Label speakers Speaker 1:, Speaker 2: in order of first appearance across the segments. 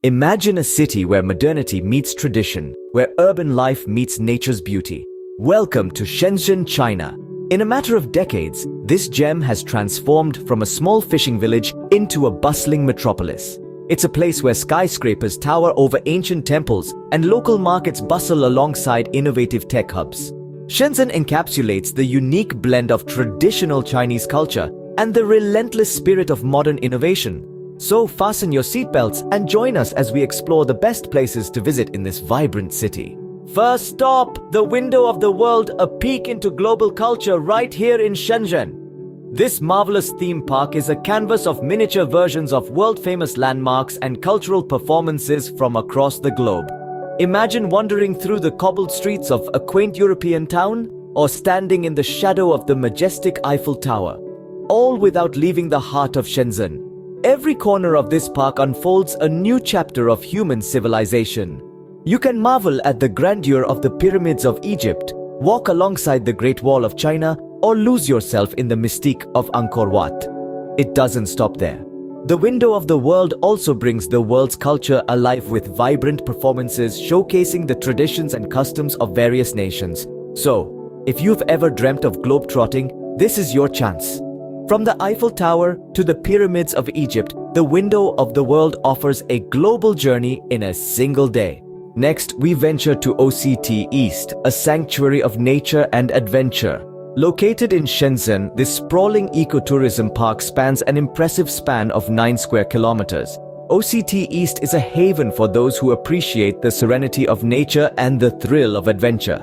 Speaker 1: Imagine a city where modernity meets tradition, where urban life meets nature's beauty. Welcome to Shenzhen, China. In a matter of decades, this gem has transformed from a small fishing village into a bustling metropolis. It's a place where skyscrapers tower over ancient temples and local markets bustle alongside innovative tech hubs. Shenzhen encapsulates the unique blend of traditional Chinese culture and the relentless spirit of modern innovation. So fasten your seatbelts and join us as we explore the best places to visit in this vibrant city. First stop, the window of the world, a peek into global culture right here in Shenzhen. This marvelous theme park is a canvas of miniature versions of world-famous landmarks and cultural performances from across the globe. Imagine wandering through the cobbled streets of a quaint European town, or standing in the shadow of the majestic Eiffel Tower, all without leaving the heart of Shenzhen. Every corner of this park unfolds a new chapter of human civilization. You can marvel at the grandeur of the pyramids of Egypt, walk alongside the Great Wall of China, or lose yourself in the mystique of Angkor Wat. It doesn't stop there. The window of the world also brings the world's culture alive with vibrant performances showcasing the traditions and customs of various nations. So, if you've ever dreamt of globetrotting, this is your chance. From the Eiffel Tower to the pyramids of Egypt, the window of the world offers a global journey in a single day. Next, we venture to OCT East, a sanctuary of nature and adventure. Located in Shenzhen, this sprawling ecotourism park spans an impressive span of 9 square kilometers. OCT East is a haven for those who appreciate the serenity of nature and the thrill of adventure.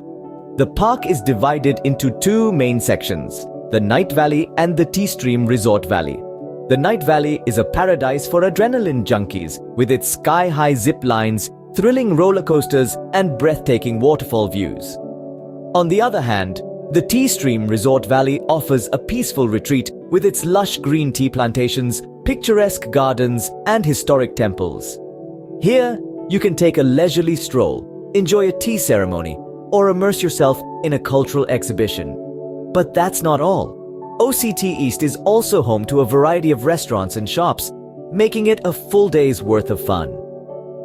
Speaker 1: The park is divided into two main sections, the Night Valley and the T-Stream Resort Valley. The Night Valley is a paradise for adrenaline junkies, with its sky-high zip lines, thrilling roller coasters, and breathtaking waterfall views. On the other hand, the T-Stream Resort Valley offers a peaceful retreat with its lush green tea plantations, picturesque gardens, and historic temples. Here, you can take a leisurely stroll, enjoy a tea ceremony, or immerse yourself in a cultural exhibition. But that's not all. OCT East is also home to a variety of restaurants and shops, making it a full day's worth of fun.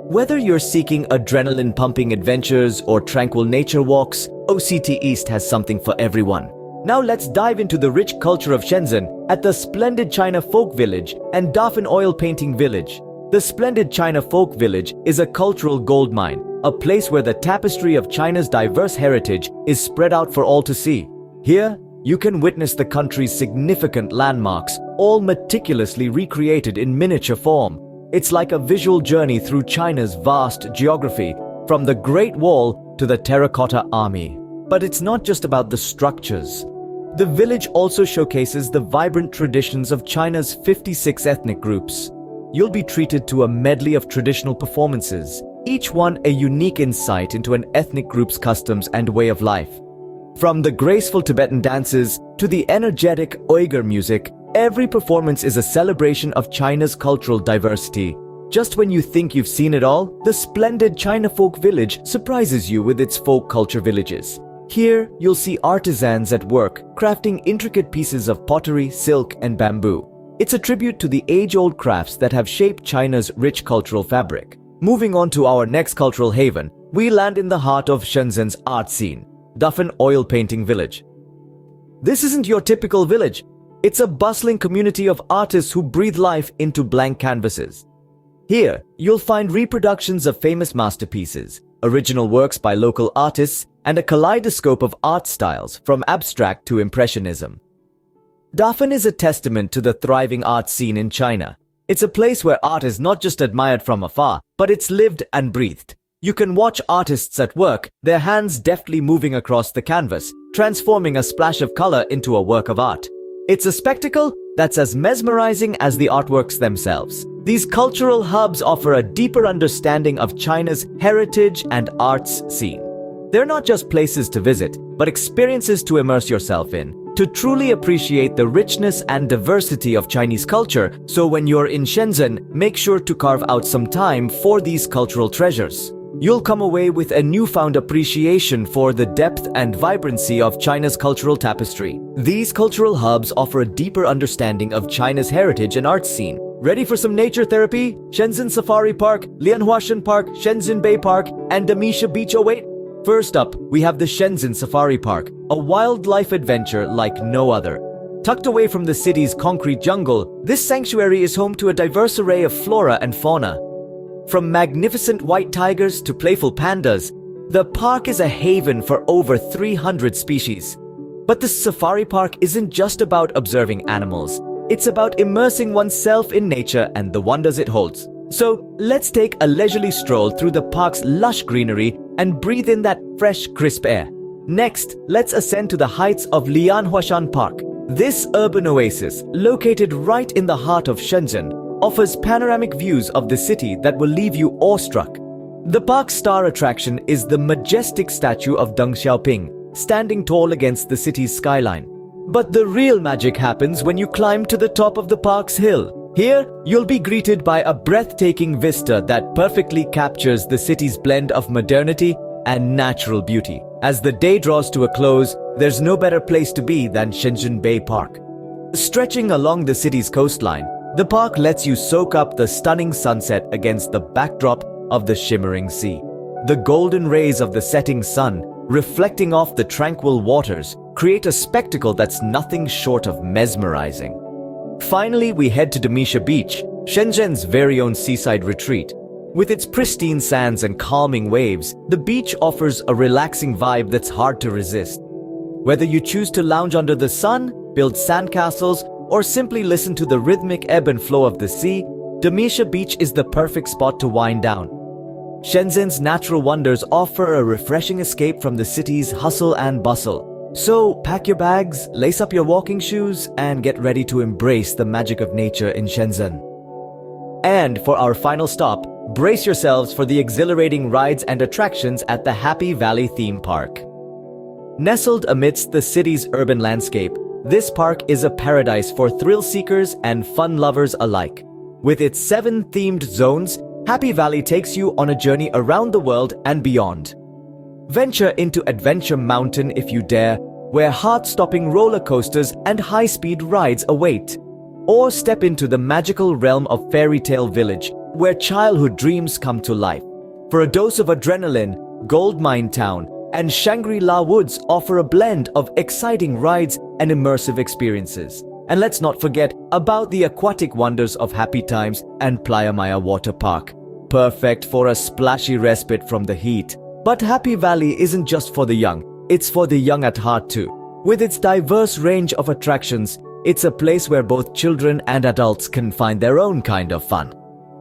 Speaker 1: Whether you're seeking adrenaline-pumping adventures or tranquil nature walks, OCT East has something for everyone. Now let's dive into the rich culture of Shenzhen at the splendid China Folk Village and Dafen Oil Painting Village. The splendid China Folk Village is a cultural goldmine, a place where the tapestry of China's diverse heritage is spread out for all to see. Here, you can witness the country's significant landmarks, all meticulously recreated in miniature form. It's like a visual journey through China's vast geography, from the Great Wall to the Terracotta Army. But it's not just about the structures. The village also showcases the vibrant traditions of China's 56 ethnic groups. You'll be treated to a medley of traditional performances, each one a unique insight into an ethnic group's customs and way of life. From the graceful Tibetan dances to the energetic Uyghur music, every performance is a celebration of China's cultural diversity. Just when you think you've seen it all, the splendid China Folk Village surprises you with its folk culture villages. Here, you'll see artisans at work, crafting intricate pieces of pottery, silk, and bamboo. It's a tribute to the age-old crafts that have shaped China's rich cultural fabric. Moving on to our next cultural haven, we land in the heart of Shenzhen's art scene, Dafen Oil Painting Village. This isn't your typical village. It's a bustling community of artists who breathe life into blank canvases. Here, you'll find reproductions of famous masterpieces, original works by local artists, and a kaleidoscope of art styles from abstract to impressionism. Dafen is a testament to the thriving art scene in China. It's a place where art is not just admired from afar, but it's lived and breathed. You can watch artists at work, their hands deftly moving across the canvas, transforming a splash of color into a work of art. It's a spectacle that's as mesmerizing as the artworks themselves. These cultural hubs offer a deeper understanding of China's heritage and arts scene. They're not just places to visit, but experiences to immerse yourself in, to truly appreciate the richness and diversity of Chinese culture. So when you're in Shenzhen, make sure to carve out some time for these cultural treasures. You'll come away with a newfound appreciation for the depth and vibrancy of China's cultural tapestry. These cultural hubs offer a deeper understanding of China's heritage and art scene. Ready for some nature therapy? Shenzhen Safari Park, Lianhua Park, Shenzhen Bay Park, and Damisha Beach await. First up, we have the Shenzhen Safari Park, a wildlife adventure like no other. Tucked away from the city's concrete jungle, this sanctuary is home to a diverse array of flora and fauna. From magnificent white tigers to playful pandas, the park is a haven for over 300 species. But the safari park isn't just about observing animals. It's about immersing oneself in nature and the wonders it holds. So let's take a leisurely stroll through the park's lush greenery and breathe in that fresh, crisp air. Next, let's ascend to the heights of Lianhua Park. This urban oasis, located right in the heart of Shenzhen, offers panoramic views of the city that will leave you awestruck. The park's star attraction is the majestic statue of Deng Xiaoping, standing tall against the city's skyline. But the real magic happens when you climb to the top of the park's hill. Here, you'll be greeted by a breathtaking vista that perfectly captures the city's blend of modernity and natural beauty. As the day draws to a close, there's no better place to be than Shenzhen Bay Park. Stretching along the city's coastline, the park lets you soak up the stunning sunset against the backdrop of the shimmering sea. The golden rays of the setting sun, reflecting off the tranquil waters, create a spectacle that's nothing short of mesmerizing. Finally, we head to Damisha Beach, Shenzhen's very own seaside retreat. With its pristine sands and calming waves, the beach offers a relaxing vibe that's hard to resist. Whether you choose to lounge under the sun, build sandcastles, or simply listen to the rhythmic ebb and flow of the sea, Damisha Beach is the perfect spot to wind down. Shenzhen's natural wonders offer a refreshing escape from the city's hustle and bustle. So pack your bags, lace up your walking shoes, and get ready to embrace the magic of nature in Shenzhen. And for our final stop, brace yourselves for the exhilarating rides and attractions at the Happy Valley Theme Park. Nestled amidst the city's urban landscape, this park is a paradise for thrill seekers and fun lovers alike. With its 7 themed zones, Happy Valley takes you on a journey around the world and beyond. Venture into Adventure Mountain if you dare, where heart-stopping roller coasters and high-speed rides await. Or step into the magical realm of Fairy Tale Village, where childhood dreams come to life. For a dose of adrenaline, Gold Mine Town and Shangri-La Woods offer a blend of exciting rides and immersive experiences. And let's not forget about the aquatic wonders of Happy Times and Playa Maya Water Park. Perfect for a splashy respite from the heat. But Happy Valley isn't just for the young, it's for the young at heart too. With its diverse range of attractions, it's a place where both children and adults can find their own kind of fun.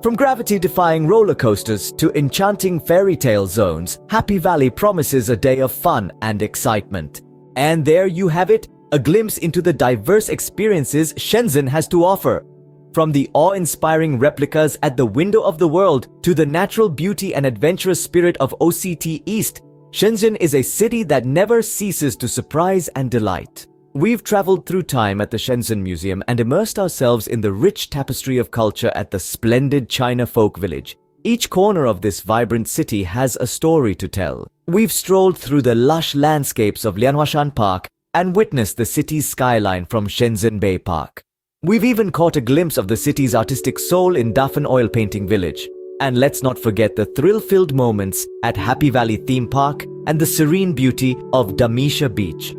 Speaker 1: From gravity-defying roller coasters to enchanting fairy tale zones, Happy Valley promises a day of fun and excitement. And there you have it, a glimpse into the diverse experiences Shenzhen has to offer. From the awe-inspiring replicas at the window of the world to the natural beauty and adventurous spirit of OCT East, Shenzhen is a city that never ceases to surprise and delight. We've traveled through time at the Shenzhen Museum and immersed ourselves in the rich tapestry of culture at the splendid China Folk Village. Each corner of this vibrant city has a story to tell. We've strolled through the lush landscapes of Lianhua Park and witnessed the city's skyline from Shenzhen Bay Park. We've even caught a glimpse of the city's artistic soul in Dafen Oil Painting Village. And let's not forget the thrill-filled moments at Happy Valley Theme Park and the serene beauty of Damisha Beach.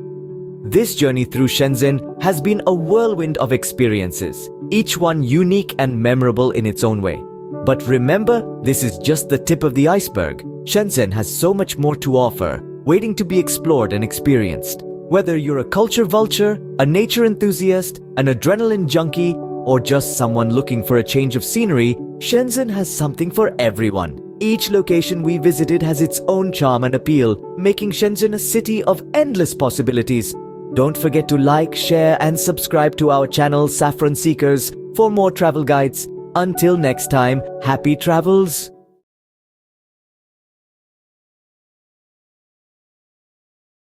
Speaker 1: This journey through Shenzhen has been a whirlwind of experiences, each one unique and memorable in its own way. But remember, this is just the tip of the iceberg. Shenzhen has so much more to offer, waiting to be explored and experienced. Whether you're a culture vulture, a nature enthusiast, an adrenaline junkie, or just someone looking for a change of scenery, Shenzhen has something for everyone. Each location we visited has its own charm and appeal, making Shenzhen a city of endless possibilities. Don't forget to like, share, and subscribe to our channel Saffron Seekers for more travel guides. Until next time, happy travels!